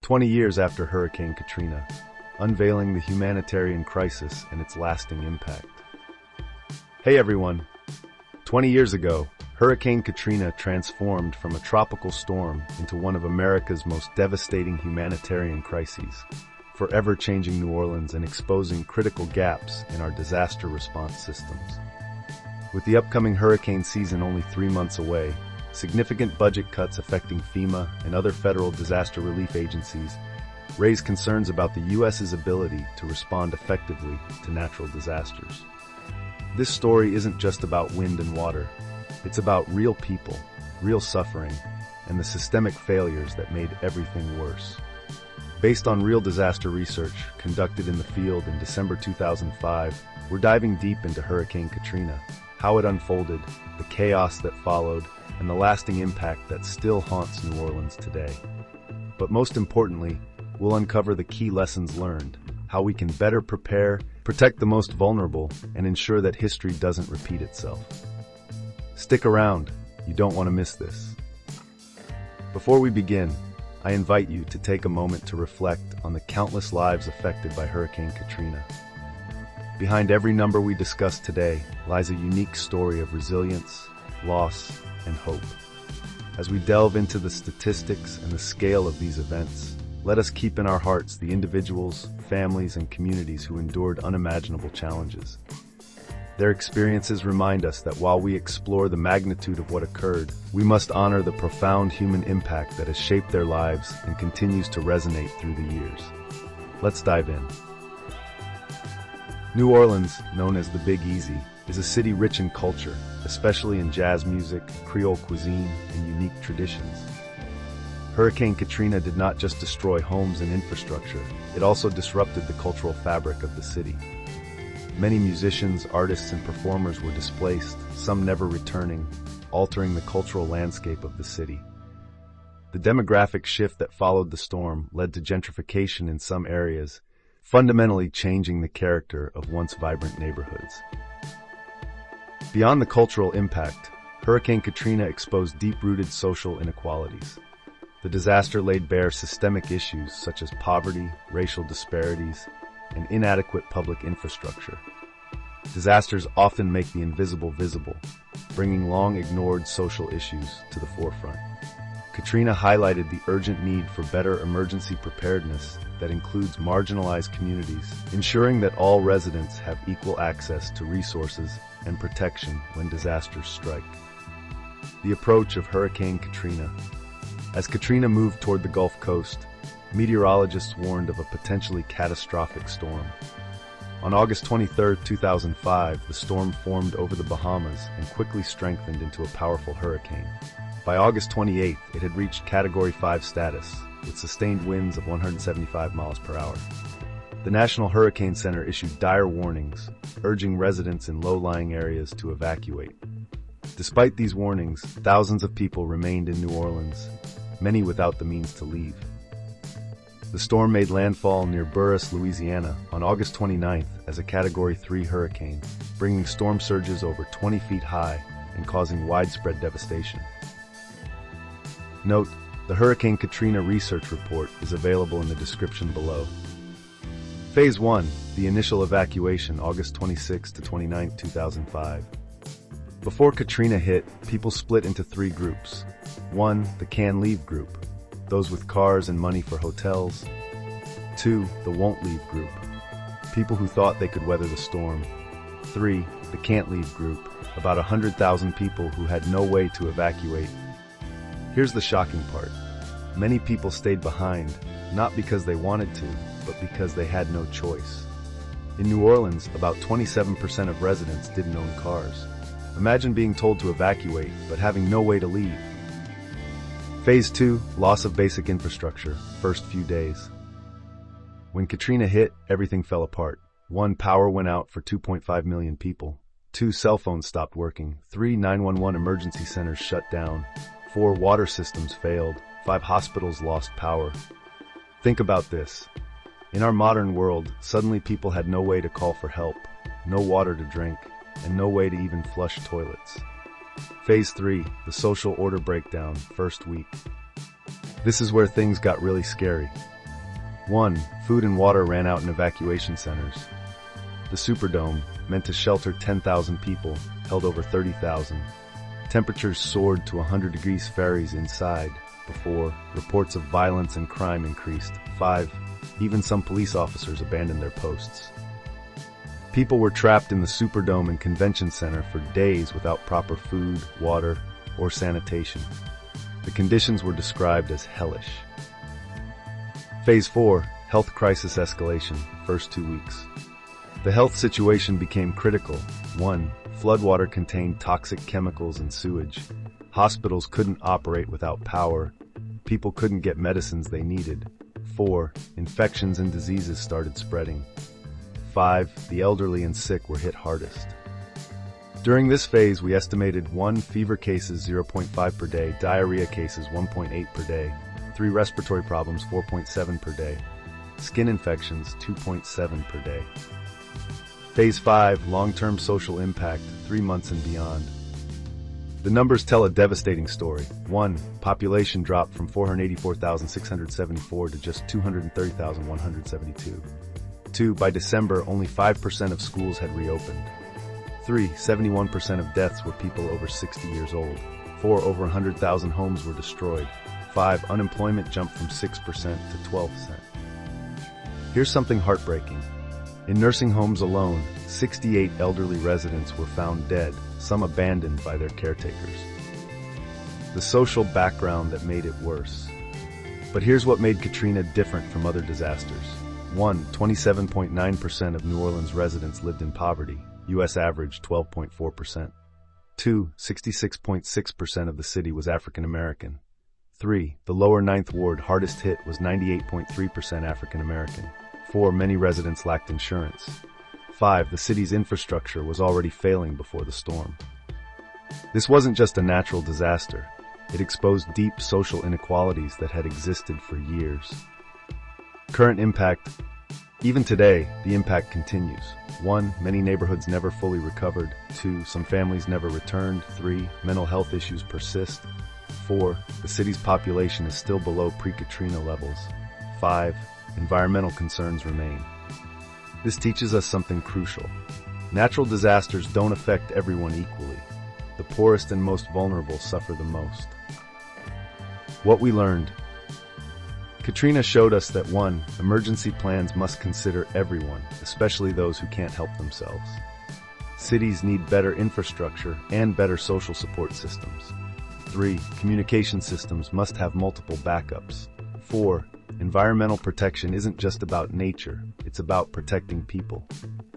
20 years after Hurricane Katrina, unveiling the humanitarian crisis and its lasting impact. Hey everyone! 20 years ago, Hurricane Katrina transformed from a tropical storm into one of America's most devastating humanitarian crises, forever changing New Orleans and exposing critical gaps in our disaster response systems. With the upcoming hurricane season only 3 months away, significant budget cuts affecting FEMA and other federal disaster relief agencies raise concerns about the U.S.'s ability to respond effectively to natural disasters. This story isn't just about wind and water. It's about real people, real suffering, and the systemic failures that made everything worse. Based on real disaster research conducted in the field in December 2005, we're diving deep into Hurricane Katrina, how it unfolded, the chaos that followed, and the lasting impact that still haunts New Orleans today. But most importantly, we'll uncover the key lessons learned, how we can better prepare, protect the most vulnerable, and ensure that history doesn't repeat itself. Stick around, you don't want to miss this. Before we begin, I invite you to take a moment to reflect on the countless lives affected by Hurricane Katrina. Behind every number we discuss today lies a unique story of resilience, loss, and hope. As we delve into the statistics and the scale of these events, let us keep in our hearts the individuals, families, and communities who endured unimaginable challenges. Their experiences remind us that while we explore the magnitude of what occurred, we must honor the profound human impact that has shaped their lives and continues to resonate through the years. Let's dive in. New Orleans, known as the Big Easy, is a city rich in culture, especially in jazz music, Creole cuisine, and unique traditions. Hurricane Katrina did not just destroy homes and infrastructure, it also disrupted the cultural fabric of the city. Many musicians, artists, and performers were displaced, some never returning, altering the cultural landscape of the city. The demographic shift that followed the storm led to gentrification in some areas, fundamentally changing the character of once vibrant neighborhoods. Beyond the cultural impact, Hurricane Katrina exposed deep-rooted social inequalities. The disaster laid bare systemic issues such as poverty, racial disparities, and inadequate public infrastructure. Disasters often make the invisible visible, bringing long-ignored social issues to the forefront. Katrina highlighted the urgent need for better emergency preparedness that includes marginalized communities, ensuring that all residents have equal access to resources and protection when disasters strike. The approach of Hurricane Katrina. As Katrina moved toward the Gulf Coast, meteorologists warned of a potentially catastrophic storm. On August 23, 2005, the storm formed over the Bahamas and quickly strengthened into a powerful hurricane. By August 28, it had reached Category 5 status, with sustained winds of 175 miles per hour. The National Hurricane Center issued dire warnings, urging residents in low-lying areas to evacuate. Despite these warnings, thousands of people remained in New Orleans, many without the means to leave. The storm made landfall near Burris, Louisiana, on August 29th as a Category 3 hurricane, bringing storm surges over 20 feet high and causing widespread devastation. Note, the Hurricane Katrina research report is available in the description below. Phase 1, the initial evacuation, August 26 to 29, 2005. Before Katrina hit, people split into 3 groups. 1, the can leave group, those with cars and money for hotels. 2, the won't leave group, people who thought they could weather the storm. 3, the can't leave group, about 100,000 people who had no way to evacuate. Here's the shocking part. Many people stayed behind, not because they wanted to, but because they had no choice. In New Orleans, about 27% of residents didn't own cars. Imagine being told to evacuate, but having no way to leave. Phase 2, loss of basic infrastructure, first few days. When Katrina hit, everything fell apart. 1, power went out for 2.5 million people. 2, cell phones stopped working. 3, 911 emergency centers shut down. 4, water systems failed. 5, hospitals lost power. Think about this. In our modern world, suddenly people had no way to call for help, no water to drink, and no way to even flush toilets. Phase 3, the social order breakdown, first week. This is where things got really scary. 1. Food and water ran out in evacuation centers. The Superdome, meant to shelter 10,000 people, held over 30,000. Temperatures soared to 100 degrees Fahrenheit inside before reports of violence and crime increased. 5. Even some police officers abandoned their posts. People were trapped in the Superdome and Convention Center for days without proper food, water, or sanitation. The conditions were described as hellish. Phase 4, health crisis escalation, first 2 weeks. The health situation became critical. 1. Floodwater contained toxic chemicals and sewage. Hospitals couldn't operate without power. People couldn't get medicines they needed. 4. Infections and diseases started spreading. 5. The elderly and sick were hit hardest. During this phase, we estimated 1. Fever cases 0.5 per day, diarrhea cases 1.8 per day, 3. Respiratory problems 4.7 per day, skin infections 2.7 per day. Phase 5, long-term social impact, 3 months and beyond. The numbers tell a devastating story. 1. Population dropped from 484,674 to just 230,172. 2. By December, only 5% of schools had reopened. 3. 71% of deaths were people over 60 years old. 4. Over 100,000 homes were destroyed. 5. Unemployment jumped from 6% to 12%. Here's something heartbreaking. In nursing homes alone, 68 elderly residents were found dead, some abandoned by their caretakers. The social background that made it worse. But here's what made Katrina different from other disasters. 1. 27.9% of New Orleans residents lived in poverty, U.S. average 12.4%. 2. 66.6% of the city was African American. 3. The lower Ninth Ward hardest hit was 98.3% African American. 4. Many residents lacked insurance. 5. The city's infrastructure was already failing before the storm. This wasn't just a natural disaster. It exposed deep social inequalities that had existed for years. Current impact. Even today, the impact continues. 1. Many neighborhoods never fully recovered. 2. Some families never returned. 3. Mental health issues persist. 4. The city's population is still below pre-Katrina levels. 5. Environmental concerns remain. This teaches us something crucial. Natural disasters don't affect everyone equally. The poorest and most vulnerable suffer the most. What we learned. Katrina showed us that 1. Emergency plans must consider everyone, especially those who can't help themselves. Cities need better infrastructure and better social support systems. 3. Communication systems must have multiple backups. 4. Environmental protection isn't just about nature, it's about protecting people.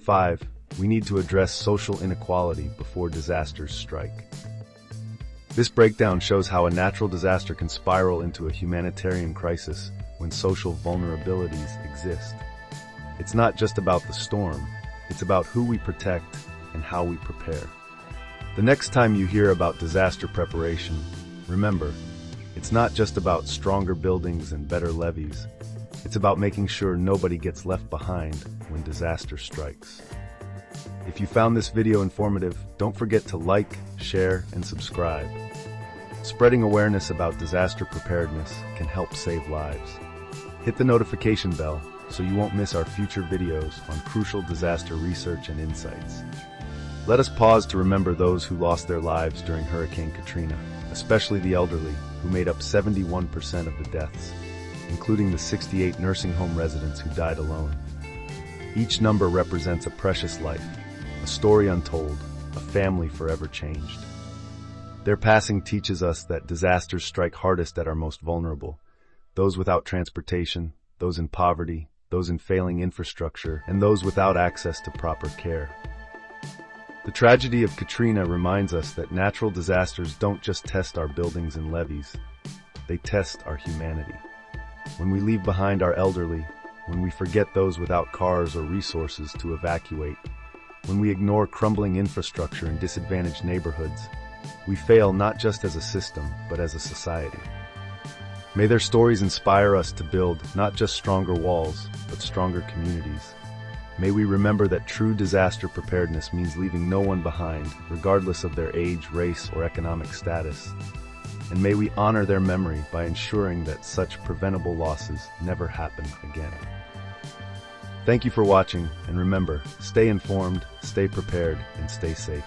5. We need to address social inequality before disasters strike. This breakdown shows how a natural disaster can spiral into a humanitarian crisis when social vulnerabilities exist. It's not just about the storm, it's about who we protect and how we prepare. The next time you hear about disaster preparation, remember, it's not just about stronger buildings and better levees. It's about making sure nobody gets left behind when disaster strikes. If you found this video informative, don't forget to like, share, and subscribe. Spreading awareness about disaster preparedness can help save lives. Hit the notification bell so you won't miss our future videos on crucial disaster research and insights. Let us pause to remember those who lost their lives during Hurricane Katrina, especially the elderly, who made up 71% of the deaths, including the 68 nursing home residents who died alone. Each number represents a precious life, a story untold, a family forever changed. Their passing teaches us that disasters strike hardest at our most vulnerable, those without transportation, those in poverty, those in failing infrastructure, and those without access to proper care. The tragedy of Katrina reminds us that natural disasters don't just test our buildings and levees, they test our humanity. When we leave behind our elderly, when we forget those without cars or resources to evacuate, when we ignore crumbling infrastructure in disadvantaged neighborhoods, we fail not just as a system, but as a society. May their stories inspire us to build not just stronger walls, but stronger communities. May we remember that true disaster preparedness means leaving no one behind, regardless of their age, race, or economic status. and may we honor their memory by ensuring that such preventable losses never happen again. Thank you for watching, and remember, stay informed, stay prepared, and stay safe.